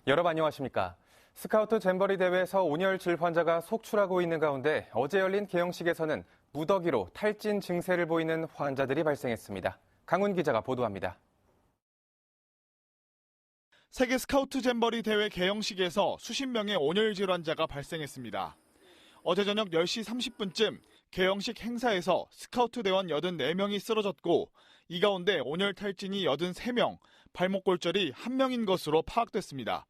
여러분 안녕하십니까. 스카우트 잼버리 대회에서 온열 질 환자가 속출하고 있는 가운데 어제 열린 개영식에서는 무더기로 탈진 증세를 보이는 환자들이 발생했습니다. 강훈 기자가 보도합니다. 세계 스카우트 잼버리 대회 개영식에서 수십 명의 온열 질환자가 발생했습니다. 어제 저녁 10시 30분쯤 개영식 행사에서 스카우트 대원 84명이 쓰러졌고 이 가운데 온열 탈진이 83명, 발목 골절이 1명인 것으로 파악됐습니다.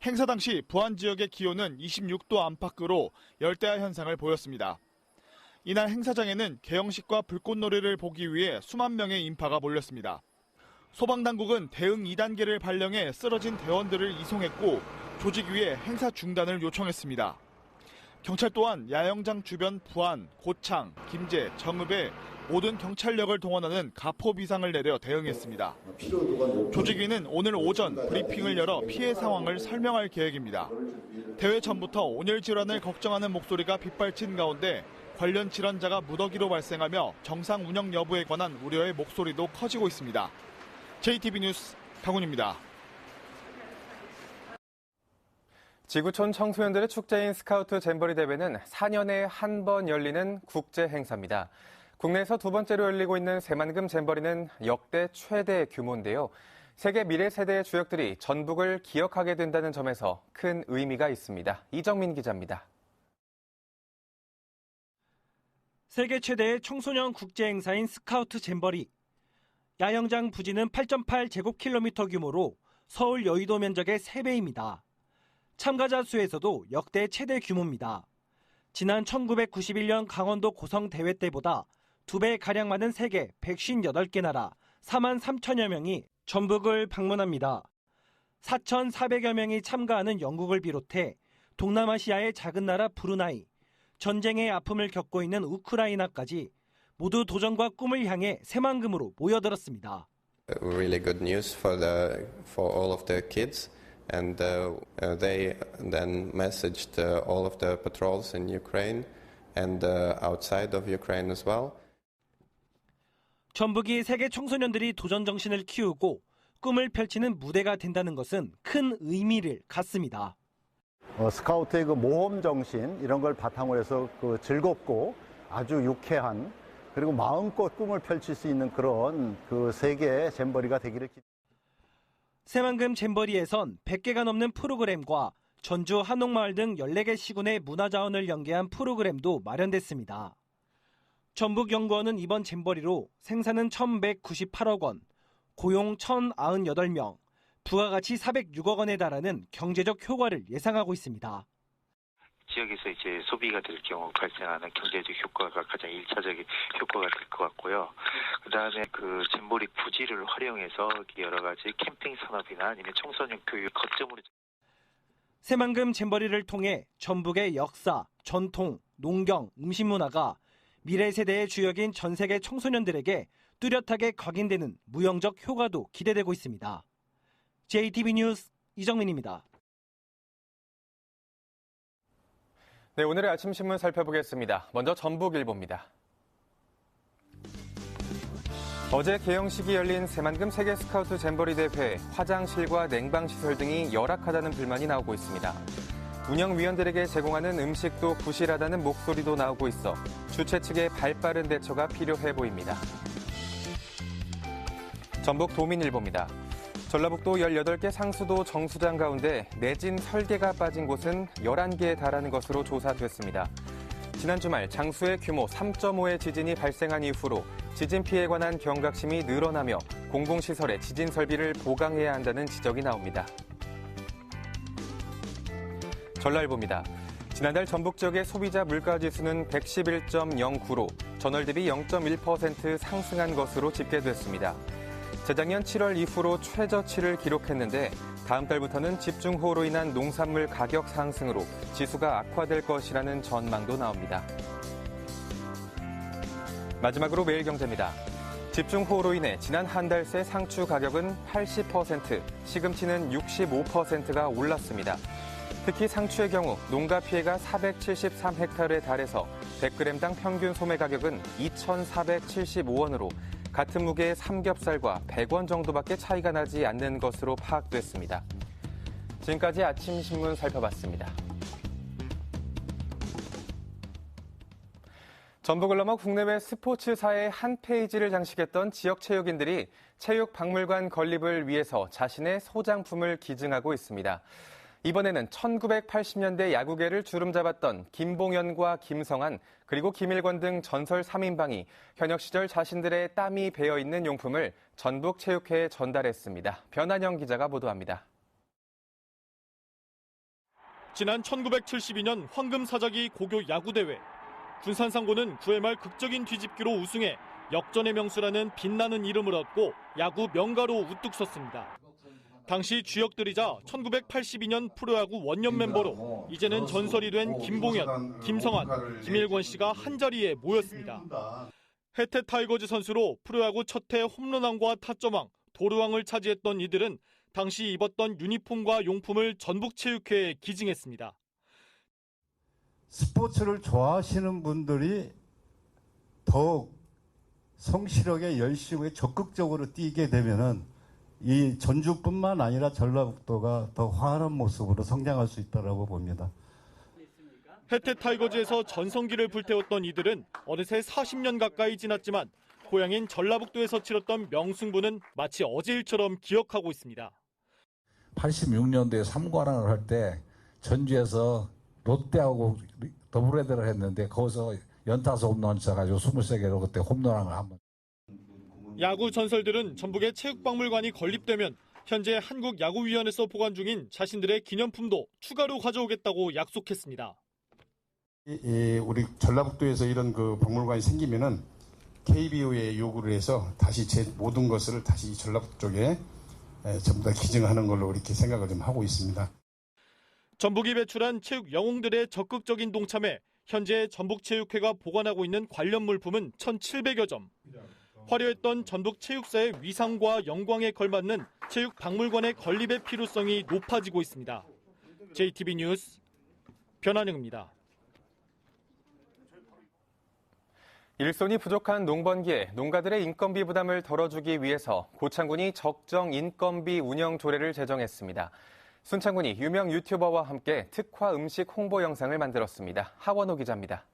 행사 당시 부안 지역의 기온은 26도 안팎으로 열대야 현상을 보였습니다. 이날 행사장에는 개영식과 불꽃놀이를 보기 위해 수만 명의 인파가 몰렸습니다. 소방당국은 대응 2단계를 발령해 쓰러진 대원들을 이송했고 조직위에 행사 중단을 요청했습니다. 경찰 또한 야영장 주변 부안, 고창, 김제, 정읍에 모든 경찰력을 동원하는 가포 비상을 내려 대응했습니다. 조직위는 오늘 오전 브리핑을 열어 피해 상황을 설명할 계획입니다. 대회 전부터 온열 질환을 걱정하는 목소리가 빗발친 가운데 관련 질환자가 무더기로 발생하며 정상 운영 여부에 관한 우려의 목소리도 커지고 있습니다. JTB 뉴스 강훈입니다. 지구촌 청소년들의 축제인 스카우트 잼버리 대회는 4년에 한 번 열리는 국제 행사입니다. 국내에서 두 번째로 열리고 있는 새만금 잼버리는 역대 최대 규모인데요. 세계 미래 세대의 주역들이 전북을 기억하게 된다는 점에서 큰 의미가 있습니다. 이정민 기자입니다. 세계 최대의 청소년 국제 행사인 스카우트 잼버리. 야영장 부지는 8.8제곱킬로미터 규모로 서울 여의도 면적의 3배입니다. 참가자 수에서도 역대 최대 규모입니다. 지난 1991년 강원도 고성 대회 때보다 2배가량 많은 세계 158개 나라 4만 3천여 명이 전북을 방문합니다. 4,400여 명이 참가하는 영국을 비롯해 동남아시아의 작은 나라 브루나이, 전쟁의 아픔을 겪고 있는 우크라이나까지 모두 도전과 꿈을 향해 새만금으로 모여들었습니다. Really good news for all of the kids. And they then messaged all of the patrols in Ukraine and outside of Ukraine as well. 전북이 세계 청소년들이 도전 정신을 키우고 꿈을 펼치는 무대가 된다는 것은 큰 의미를 갖습니다. 스카우트의 그 모험 정신 이런 걸 바탕으로 해서 그 즐겁고 아주 유쾌한 그리고 마음껏 꿈을 펼칠 수 있는 그런 그 세계 잼버리가 되기를 기대합니다. 새만금 잼버리에선 100개가 넘는 프로그램과 전주 한옥마을 등 14개 시군의 문화자원을 연계한 프로그램도 마련됐습니다. 전북연구원은 이번 잼버리로 생산은 1,198억 원, 고용 1,098명, 부가가치 406억 원에 달하는 경제적 효과를 예상하고 있습니다. 지역에서 이제 소비가 될 경우 발생하는 경제적 효과가 가장 1차적인 효과가 될 것 같고요. 그다음에 그 잼버리 부지를 활용해서 여러 가지 캠핑 산업이나 아니면 청소년 교육 거점으로 새만금 잼버리를 통해 전북의 역사, 전통, 농경, 음식 문화가 미래 세대의 주역인 전 세계 청소년들에게 뚜렷하게 각인되는 무형적 효과도 기대되고 있습니다. JTB 뉴스 이정민입니다. 네, 오늘의 아침 신문 살펴보겠습니다. 먼저 전북일보입니다. 어제 개영식이 열린 새만금 세계 스카우트 잼버리 대회 화장실과 냉방시설 등이 열악하다는 불만이 나오고 있습니다. 운영위원들에게 제공하는 음식도 부실하다는 목소리도 나오고 있어 주최 측의 발빠른 대처가 필요해 보입니다. 전북 도민일보입니다. 전라북도 18개 상수도 정수장 가운데 내진 설계가 빠진 곳은 11개에 달하는 것으로 조사됐습니다. 지난 주말 장수의 규모 3.5의 지진이 발생한 이후로 지진 피해에 관한 경각심이 늘어나며 공공시설의 지진 설비를 보강해야 한다는 지적이 나옵니다. 전라일보입니다. 지난달 전북 지역의 소비자 물가지수는 111.09로 전월 대비 0.1% 상승한 것으로 집계됐습니다. 재작년 7월 이후로 최저치를 기록했는데 다음 달부터는 집중호우로 인한 농산물 가격 상승으로 지수가 악화될 것이라는 전망도 나옵니다. 마지막으로 매일경제입니다. 집중호우로 인해 지난 한 달 새 상추 가격은 80%, 시금치는 65%가 올랐습니다. 특히 상추의 경우 농가 피해가 473헥타르에 달해서 100g당 평균 소매 가격은 2,475원으로 같은 무게의 삼겹살과 100원 정도밖에 차이가 나지 않는 것으로 파악됐습니다. 지금까지 아침 신문 살펴봤습니다. 전북을 넘어 국내외 스포츠사의 한 페이지를 장식했던 지역 체육인들이 체육박물관 건립을 위해서 자신의 소장품을 기증하고 있습니다. 이번에는 1980년대 야구계를 주름잡았던 김봉현과 김성한 그리고 김일권 등 전설 3인방이 현역 시절 자신들의 땀이 배어있는 용품을 전북체육회에 전달했습니다. 변한영 기자가 보도합니다. 지난 1972년 황금사자기 고교 야구대회. 군산상고는 9회 말 극적인 뒤집기로 우승해 역전의 명수라는 빛나는 이름을 얻고 야구 명가로 우뚝 섰습니다. 당시 주역들이자 1982년 프로야구 원년 멤버로 이제는 전설이 된 김봉현, 김성한, 김일권 씨가 한자리에 모였습니다. 해태 타이거즈 선수로 프로야구 첫해 홈런왕과 타점왕, 도루왕을 차지했던 이들은 당시 입었던 유니폼과 용품을 전북체육회에 기증했습니다. 스포츠를 좋아하시는 분들이 더욱 성실하게 열심히 적극적으로 뛰게 되면은 이 전주뿐만 아니라 전라북도가 더 환한 모습으로 성장할 수 있다고 봅니다. 해태 타이거즈에서 전성기를 불태웠던 이들은 어느새 40년 가까이 지났지만 고향인 전라북도에서 치렀던 명승부는 마치 어제 일처럼 기억하고 있습니다. 86년도에 3관왕을 할 때 전주에서 롯데하고 더블헤더를 했는데 거기서 연타수 홈런 쳐가지고 23개로 그때 홈런왕을 한번. 야구 전설들은 전북의 체육박물관이 건립되면 현재 한국야구위원회에서 보관 중인 자신들의 기념품도 추가로 가져오겠다고 약속했습니다. 우리 전라북도에서 이런 그 박물관이 생기면은 KBO에 요구를 해서 다시 제 모든 것을 다시 전라북도 쪽에 전부 다 기증하는 걸로 이렇게 생각을 좀 하고 있습니다. 전북이 배출한 체육 영웅들의 적극적인 동참에 현재 전북체육회가 보관하고 있는 관련 물품은 1,700여 점. 화려했던 전북체육사의 위상과 영광에 걸맞는 체육박물관의 건립의 필요성이 높아지고 있습니다. JTB 뉴스 변한영입니다. 일손이 부족한 농번기에 농가들의 인건비 부담을 덜어주기 위해서 고창군이 적정 인건비 운영 조례를 제정했습니다. 순창군이 유명 유튜버와 함께 특화 음식 홍보 영상을 만들었습니다. 하원호 기자입니다.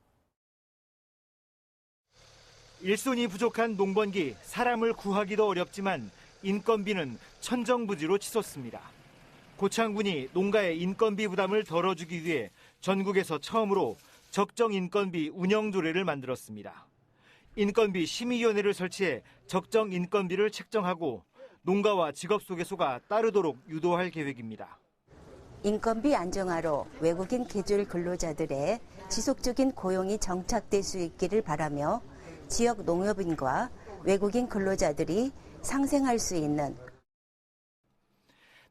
일손이 부족한 농번기, 사람을 구하기도 어렵지만 인건비는 천정부지로 치솟습니다. 고창군이 농가의 인건비 부담을 덜어주기 위해 전국에서 처음으로 적정 인건비 운영 조례를 만들었습니다. 인건비 심의위원회를 설치해 적정 인건비를 책정하고 농가와 직업소개소가 따르도록 유도할 계획입니다. 인건비 안정화로 외국인 계절 근로자들의 지속적인 고용이 정착될 수 있기를 바라며 지역 농업인과 외국인 근로자들이 상생할 수 있는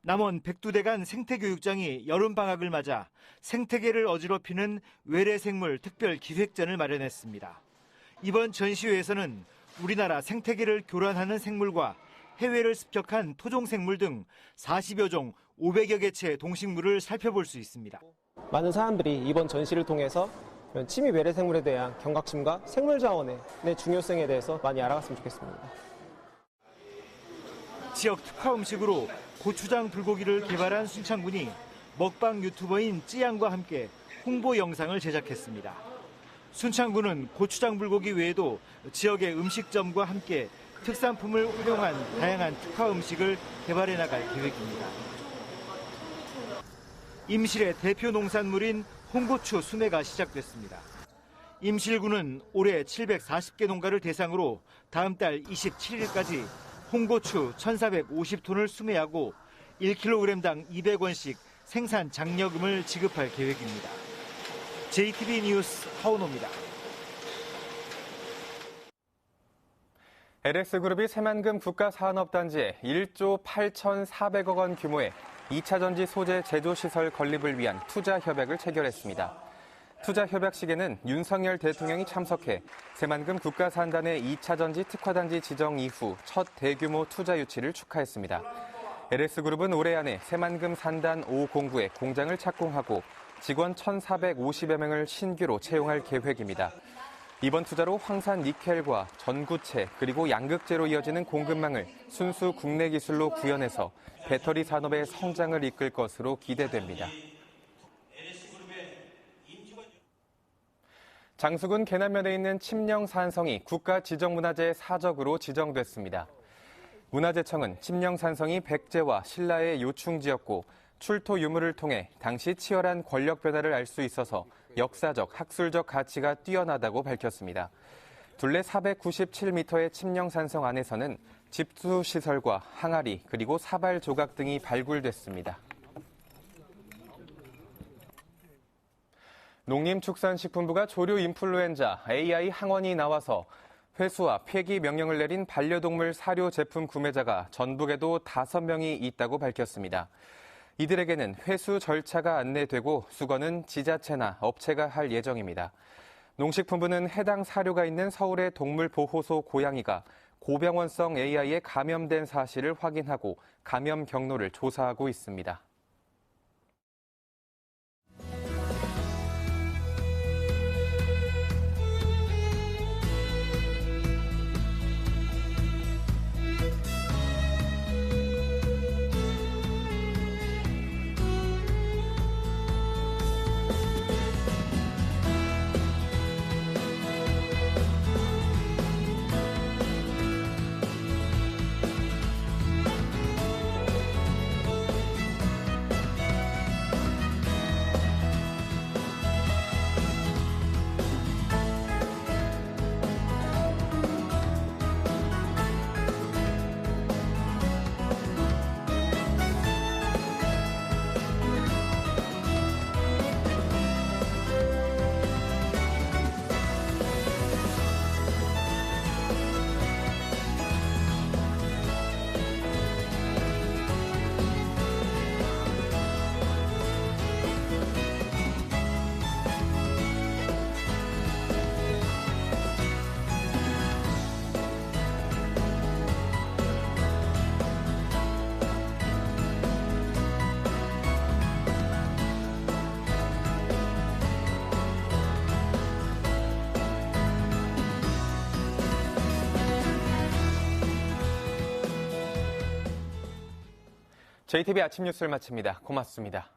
남원 백두대간 생태교육장이 여름방학을 맞아 생태계를 어지럽히는 외래생물 특별 기획전을 마련했습니다. 이번 전시회에서는 우리나라 생태계를 교란하는 생물과 해외를 습격한 토종생물 등 40여 종 500여 개체의 동식물을 살펴볼 수 있습니다. 많은 사람들이 이번 전시를 통해서 침입 외래생물에 대한 경각심과 생물자원의 중요성에 대해서 많이 알아갔으면 좋겠습니다. 지역 특화 음식으로 고추장 불고기를 개발한 순창군이 먹방 유튜버인 찌양과 함께 홍보 영상을 제작했습니다. 순창군은 고추장 불고기 외에도 지역의 음식점과 함께 특산품을 활용한 다양한 특화 음식을 개발해 나갈 계획입니다. 임실의 대표 농산물인 홍고추 수매가 시작됐습니다. 임실군은 올해 740개 농가를 대상으로 다음 달 27일까지 홍고추 1,450톤을 수매하고 1kg당 200원씩 생산 장려금을 지급할 계획입니다. JTB 뉴스 하원호입니다. LS그룹이 새만금 국가산업단지에 1조 8,400억 원 규모의 2차 전지 소재 제조시설 건립을 위한 투자 협약을 체결했습니다. 투자 협약식에는 윤석열 대통령이 참석해 새만금 국가산단의 2차 전지 특화단지 지정 이후 첫 대규모 투자 유치를 축하했습니다. LS그룹은 올해 안에 새만금 산단 5공구에 공장을 착공하고 직원 1,450여 명을 신규로 채용할 계획입니다. 이번 투자로 황산 니켈과 전구체 그리고 양극재로 이어지는 공급망을 순수 국내 기술로 구현해서 배터리 산업의 성장을 이끌 것으로 기대됩니다. 장수군 계남면에 있는 침령산성이 국가지정문화재 사적으로 지정됐습니다. 문화재청은 침령산성이 백제와 신라의 요충지였고 출토 유물을 통해 당시 치열한 권력 변화를 알 수 있어서 역사적, 학술적 가치가 뛰어나다고 밝혔습니다. 둘레 497m의 침령산성 안에서는 집수시설과 항아리 그리고 사발 조각 등이 발굴됐습니다. 농림축산식품부가 조류 인플루엔자 AI 항원이 나와서 회수와 폐기 명령을 내린 반려동물 사료 제품 구매자가 전북에도 5명이 있다고 밝혔습니다. 이들에게는 회수 절차가 안내되고 수거는 지자체나 업체가 할 예정입니다. 농식품부는 해당 사료가 있는 서울의 동물보호소 고양이가 고병원성 AI에 감염된 사실을 확인하고 감염 경로를 조사하고 있습니다. JTB 아침 뉴스를 마칩니다. 고맙습니다.